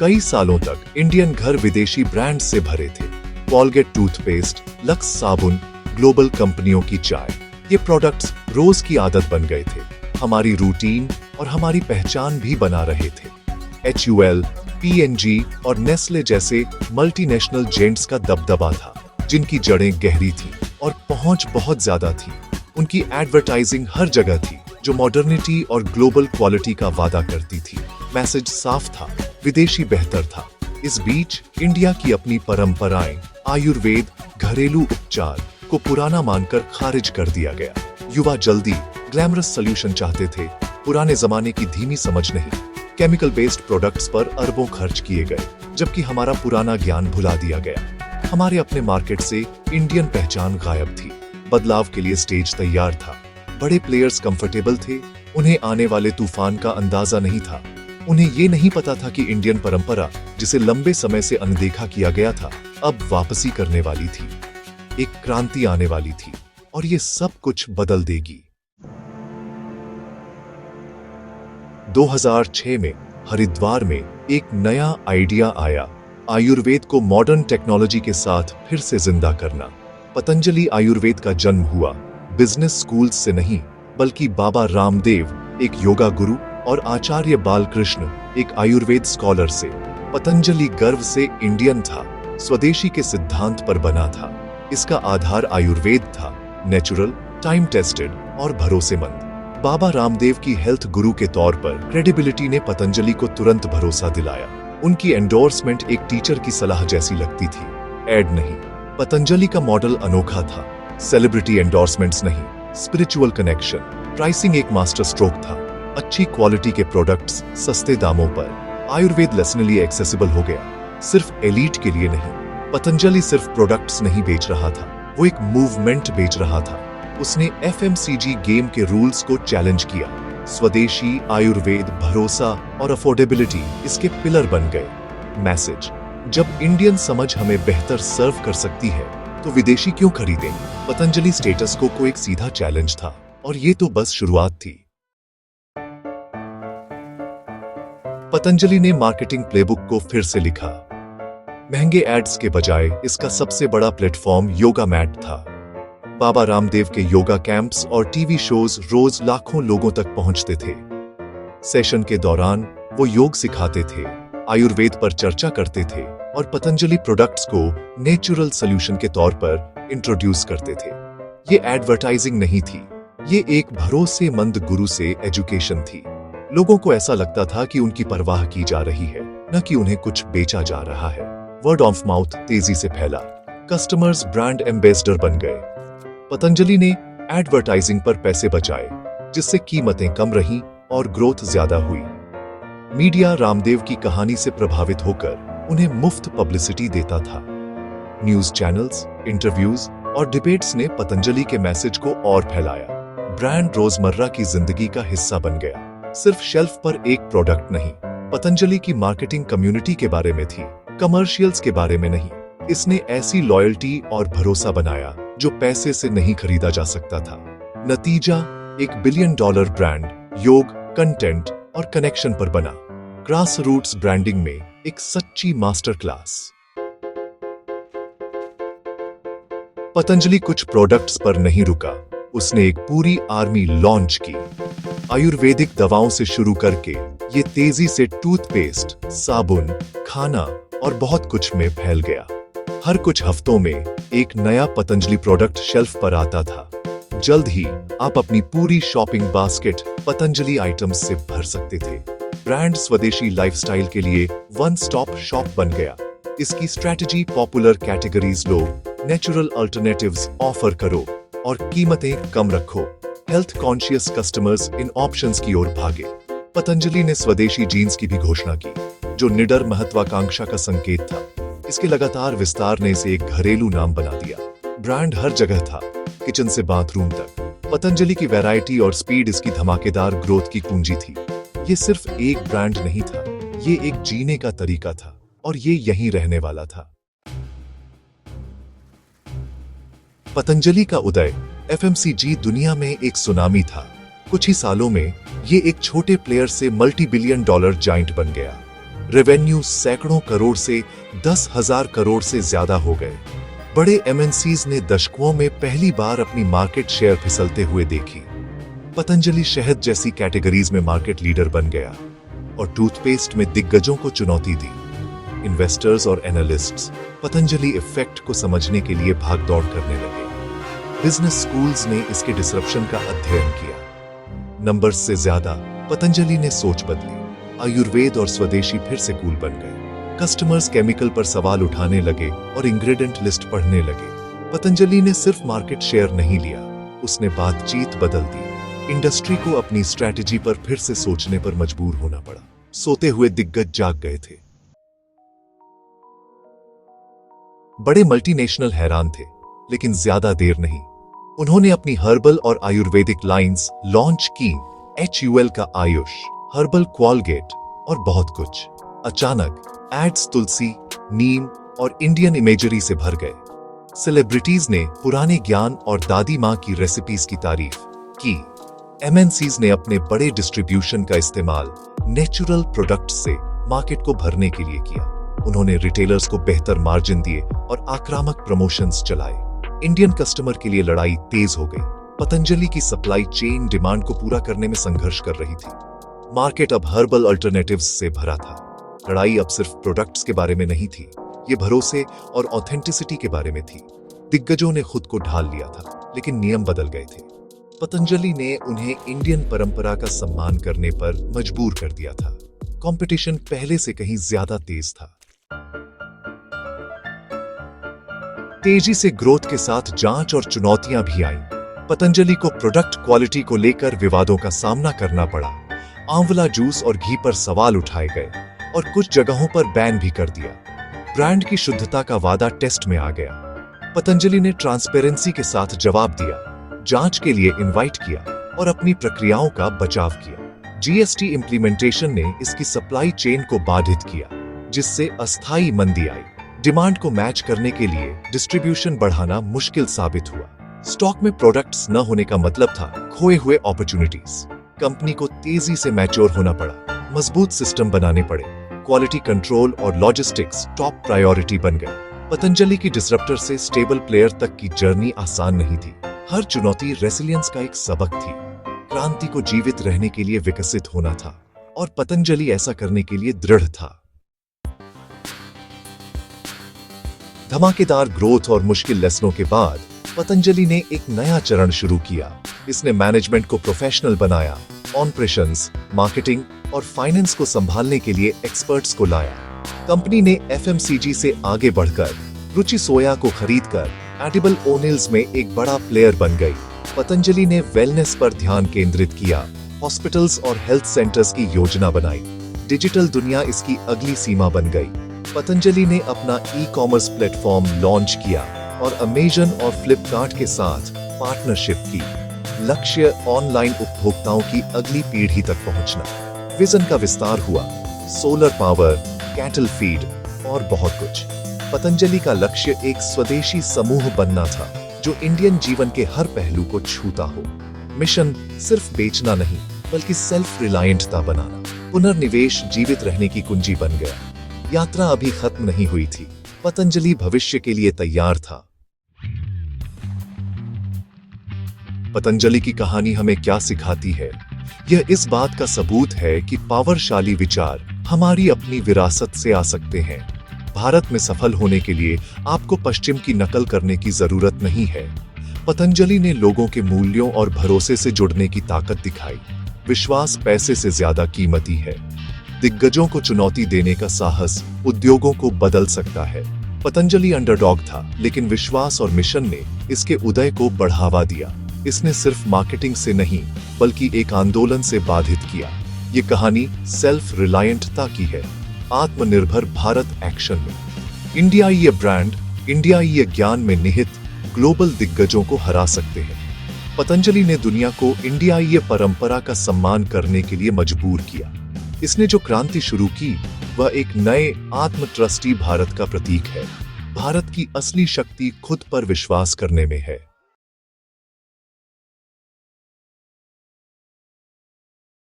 कई सालों तक इंडियन घर विदेशी ब्रांड से भरे थे। कॉलगेट टूथपेस्ट, लक्स साबुन, ग्लोबल कंपनियों की चाय, ये प्रोडक्ट्स रोज की आदत बन गए थे। हमारी रूटीन और हमारी पहचान भी बना रहे थे। HUL, P&G और नेस्ले जैसे मल्टीनेशनल जेंट्स का दबदबा था, जिनकी जड़ें गहरी थी और पहुंच बहुत ज्यादा थी। उनकी एडवर्टाइजिंग हर जगह थी, जो मॉडर्निटी और ग्लोबल क्वालिटी का वादा करती थी। मैसेज साफ था, विदेशी बेहतर था। इस बीच इंडिया की अपनी परंपराएं, आयुर्वेद, घरेलू उपचार को पुराना मानकर खारिज कर दिया गया। युवा जल्दी ग्लैमरस सॉल्यूशन चाहते थे, पुराने जमाने की धीमी समझ नहीं। केमिकल बेस्ड प्रोडक्ट्स पर अरबों खर्च किए गए, जबकि हमारा पुराना ज्ञान भुला दिया गया। हमारे अपने मार्केट से इंडियन पहचान गायब थी। बदलाव के लिए स्टेज तैयार था। बड़े प्लेयर्स कंफर्टेबल थे, उन्हें आने वाले तूफान का अंदाजा नहीं था। उन्हें ये नहीं पता था कि इंडियन परंपरा, जिसे लंबे समय से अनदेखा किया गया था, अब वापसी करने वाली थी। एक क्रांति आने वाली थी और ये सब कुछ बदल देगी। 2006 में हरिद्वार में एक नया आइडिया आया, आयुर्वेद को मॉडर्न टेक्नोलॉजी के साथ फिर से जिंदा करना। पतंजलि आयुर्वेद का जन्म हुआ बिजनेस स्कूल से नहीं, बल्कि बाबा रामदेव, एक योगा गुरु, और आचार्य बालकृष्ण, एक आयुर्वेद स्कॉलर से। पतंजलि गर्व से इंडियन था, स्वदेशी के सिद्धांत पर बना था। इसका आधार आयुर्वेद था, नेचुरल, टाइम टेस्टेड और भरोसेमंद। बाबा रामदेव की हेल्थ गुरु के तौर पर क्रेडिबिलिटी ने पतंजलि को तुरंत भरोसा दिलाया। उनकी एंडोर्समेंट एक टीचर की सलाह जैसी लगती थी, एड नहीं। पतंजलि का मॉडल अनोखा था, सेलिब्रिटी एंडोर्समेंट्स नहीं, स्पिरिचुअल कनेक्शन। प्राइसिंग एक मास्टर स्ट्रोक था, अच्छी क्वालिटी के प्रोडक्ट्स सस्ते दामों पर। आयुर्वेद लेसनली एक्सेसिबल हो गया, सिर्फ एलीट के लिए नहीं। पतंजलि सिर्फ प्रोडक्ट्स नहीं बेच रहा था, वो एक मूवमेंट बेच रहा था। उसने FMCG गेम के रूल्स को चैलेंज किया। स्वदेशी, आयुर्वेद, भरोसा और अफोर्डेबिलिटी इसके पिलर बन गए। मैसेज, जब इंडियन समझ हमें बेहतर सर्व कर सकती है, तो विदेशी क्यों खरीदें? पतंजलि स्टेटस को एक सीधा चैलेंज था, और ये तो बस शुरुआत थी। पतंजलि ने मार्केटिंग प्लेबुक को फिर से लिखा। महंगे एड्स के बजाय इसका सबसे बड़ा प्लेटफॉर्म योगा मैट था। बाबा रामदेव के योगा कैंप्स और टीवी शोज रोज लाखों लोगों तक पहुंचते थे। सेशन के दौरान वो योग सिखाते थे, आयुर्वेद पर चर्चा करते थे और पतंजलि प्रोडक्ट्स को नेचुरल सॉल्यूशन के तौर पर इंट्रोड्यूस करते थे। ये एडवर्टाइजिंग नहीं थी, ये एक भरोसेमंद गुरु से एजुकेशन थी। लोगों को ऐसा लगता था कि उनकी परवाह की जा रही है, न कि उन्हें कुछ बेचा जा रहा है। वर्ड ऑफ माउथ तेजी से फैला, कस्टमर्स ब्रांड एम्बेसडर बन गए। पतंजलि ने एडवर्टाइजिंग पर पैसे बचाए, जिससे कीमतें कम रहीं और ग्रोथ ज्यादा हुई। मीडिया रामदेव की कहानी से प्रभावित होकर उन्हें मुफ्त पब्लिसिटी देता था। न्यूज चैनल्स, इंटरव्यूज और डिबेट्स ने पतंजलि के मैसेज को और फैलाया। ब्रांड रोजमर्रा की जिंदगी का हिस्सा बन गया, सिर्फ शेल्फ पर एक प्रोडक्ट नहीं। पतंजलि की मार्केटिंग कम्युनिटी के बारे में थी, कमर्शियल्स के बारे में नहीं। इसने ऐसी लॉयल्टी और भरोसा बनाया जो पैसे से नहीं खरीदा जा सकता था। नतीजा, एक $1 बिलियन ब्रांड योग, कंटेंट और कनेक्शन पर बना। ग्रास रूट्स ब्रांडिंग में एक सच्ची मास्टर क्लास। पतंजलि कुछ प्रोडक्ट्स पर नहीं रुका, उसने एक पूरी आर्मी लॉन्च की। आयुर्वेदिक दवाओं से शुरू करके ये तेजी से टूथपेस्ट, साबुन, खाना और बहुत कुछ में फैल गया। हर कुछ हफ्तों में एक नया पतंजलि प्रोडक्ट शेल्फ पर आता था। जल्द ही आप अपनी पूरी शॉपिंग बास्केट पतंजलि आइटम्स से भर सकते थे। ब्रांड स्वदेशी लाइफस्टाइल के लिए वन स्टॉप शॉप बन गया। इसकी स्ट्रैटेजी, पॉपुलर कैटेगरीज लो, नेचुरल अल्टरनेटिव्स ऑफर करो और कीमतें कम रखो। हेल्थ कॉन्शियस कस्टमर्स इन ऑप्शंस की ओर भागे। पतंजलि ने स्वदेशी जीन्स की भी घोषणा की, जो निडर महत्वाकांक्षा का संकेत था। इसके लगातार विस्तार ने इसे एक घरेलू नाम बना दिया। ब्रांड हर जगह था, किचन से बाथरूम तक। पतंजलि की वैरायटी और स्पीड इसकी धमाकेदार ग्रोथ की कुंजी थी। ये सिर्फ एक ब्रांड नहीं था, ये एक जीने का तरीका था और ये यहीं रहने वाला था। पतंजलि का उदय FMCG दुनिया में एक सुनामी था। कुछ ही सालों में ये एक छोटे प्लेयर से $multi-billion जाइंट बन गया। रेवेन्यू सैकड़ों करोड़ से 10,000 करोड़ से ज्यादा हो गए। बड़े एमएनसीज ने दशकों में पहली बार अपनी मार्केट शेयर फिसलते हुए देखी। पतंजलि शहद जैसी कैटेगरीज में मार्केट लीडर बन गया और टूथपेस्ट में दिग्गजों को चुनौती दी। इन्वेस्टर्स और एनालिस्ट्स पतंजलि इफेक्ट को समझने के लिए भागदौड़ करने लगे। बिजनेस स्कूल्स ने इसके डिसरप्शन का अध्ययन किया। नंबर्स से ज्यादा पतंजलि ने सोच बदली। आयुर्वेद और स्वदेशी फिर से कूल बन गए। कस्टमर्स केमिकल पर सवाल उठाने लगे और इंग्रेडिएंट लिस्ट पढ़ने लगे। पतंजलि ने सिर्फ मार्केट शेयर नहीं लिया, उसने बातचीत बदल दी। इंडस्ट्री को अपनी स्ट्रैटेजी पर फिर से सोचने पर मजबूर होना पड़ा। सोते हुए दिग्गज जाग गए थे। बड़े मल्टीनेशनल हैरान थे, लेकिन ज्यादा देर नहीं। उन्होंने अपनी हर्बल और आयुर्वेदिक लाइंस लॉन्च की। HUL का आयुष, हर्बल क्वालगेट और बहुत कुछ। अचानक एड्स तुलसी, नीम और इंडियन इमेजरी से भर गए। सेलिब्रिटीज ने पुराने ज्ञान और दादी माँ की रेसिपीज की तारीफ की। MNCs ने अपने बड़े डिस्ट्रीब्यूशन का इस्तेमाल नेचुरल प्रोडक्ट्स से मार्केट को भरने के लिए किया। उन्होंने रिटेलर्स को बेहतर मार्जिन दिए और आक्रामक प्रमोशंस चलाए। इंडियन कस्टमर के लिए लड़ाई तेज हो गई। पतंजलि की सप्लाई चेन डिमांड को पूरा करने में संघर्ष कर रही थी। मार्केट अब हर्बल अल्टरनेटिव्स से भरा था। लड़ाई अब सिर्फ प्रोडक्ट्स के बारे में नहीं थी, ये भरोसे और ऑथेंटिसिटी के बारे में थी। दिग्गजों ने खुद को ढाल लिया था, लेकिन नियम बदल गए थे। पतंजलि ने उन्हें इंडियन परंपरा का सम्मान करने पर मजबूर कर दिया था। कंपटीशन पहले से कहीं ज्यादा तेज था। तेजी से ग्रोथ के साथ जांच और चुनौतियां भी आईं। पतंजलि को प्रोडक्ट क्वालिटी को लेकर विवादों का सामना करना पड़ा। आंवला जूस और घी पर सवाल उठाए गए और कुछ जगहों पर बैन भी कर दिया। ब्रांड की शुद्धता का वादा टेस्ट में आ गया। पतंजलि ने ट्रांसपेरेंसी के साथ जवाब दिया, जांच के लिए इनवाइट किया और अपनी प्रक्रियाओं का बचाव किया। GST इंप्लीमेंटेशन ने इसकी सप्लाई चेन को बाधित किया, जिससे अस्थायी मंदी आई। डिमांड को मैच करने के लिए डिस्ट्रीब्यूशन बढ़ाना मुश्किल साबित हुआ। स्टॉक में प्रोडक्ट्स न होने का मतलब था खोए हुए अपॉर्चुनिटीज। कंपनी को तेजी से मैच्योर होना पड़ा, मजबूत सिस्टम बनाने पड़े। क्वालिटी कंट्रोल और लॉजिस्टिक्स टॉप प्रायोरिटी बन गए। पतंजलि की डिसरप्टर से स्टेबल प्लेयर तक की जर्नी आसान नहीं थी। हर चुनौती रेसिलियंस का एक सबक थी। क्रांति को जीवित रहने के लिए विकसित होना था और पतंजलि ऐसा करने के लिए दृढ़ था। धमाकेदार ग्रोथ और मुश्किल लेसनों के बाद पतंजलि ने एक नया चरण शुरू किया। इसने मैनेजमेंट को प्रोफेशनल बनाया, ऑपरेशंस, मार्केटिंग और फाइनेंस को संभालने के लिए एक्सपर्ट्स को लाया। कंपनी ने FMCG से आगे बढ़कर रुचि सोया को खरीदकर एडिबल ओनिल्स में एक बड़ा प्लेयर बन गई। पतंजलि ने वेलनेस पर ध्यान केंद्रित किया, हॉस्पिटल्स और हेल्थ सेंटर्स की योजना बनाई। डिजिटल दुनिया इसकी अगली सीमा बन गई। पतंजलि ने अपना ई-कॉमर्स प्लेटफॉर्म लॉन्च किया और अमेजन और फ्लिपकार्ट के साथ पार्टनरशिप की। लक्ष्य ऑनलाइन उपभोक्ताओं की अगली पीढ़ी तक पहुंचना। विजन का विस्तार हुआ, सोलर पावर, कैटल फीड और बहुत कुछ। पतंजलि का लक्ष्य एक स्वदेशी समूह बनना था जो इंडियन जीवन के हर पहलू को छूता हो। मिशन सिर्फ बेचना नहीं, बल्कि सेल्फ रिलायंटता बनाना। पुनर्निवेश जीवित रहने की कुंजी बन गया। यात्रा अभी खत्म नहीं हुई थी। पतंजलि भविष्य के लिए तैयार था। पतंजलि की कहानी हमें क्या सिखाती है? यह इस बात का सबूत है कि पावरशाली विचार हमारी अपनी विरासत से आ सकते हैं। भारत में सफल होने के लिए आपको पश्चिम की नकल करने की जरूरत नहीं है। पतंजलि ने लोगों के मूल्यों और भरोसे से जुड़ने की ताकत दिखाई। विश्वास पैसे से ज्यादा कीमती है। दिग्गजों को चुनौती देने का साहस उद्योगों को बदल सकता है। पतंजलि अंडरडॉग था, लेकिन विश्वास और मिशन ने इसके उदय को बढ़ावा दिया। इसने सिर्फ मार्केटिंग से नहीं, बल्कि एक आंदोलन से बाधित किया। ये कहानी सेल्फ रिलायंटता की है, आत्मनिर्भर भारत एक्शन में। इंडियाई ब्रांड, इंडियाई ज्ञान में निहित ग्लोबल दिग्गजों को हरा सकते हैं। पतंजलि ने दुनिया को इंडियाई परंपरा का सम्मान करने के लिए मजबूर किया। इसने जो क्रांति शुरू की, वह एक नए आत्मट्रस्टी भारत का प्रतीक है। भारत की असली शक्ति खुद पर विश्वास करने में है।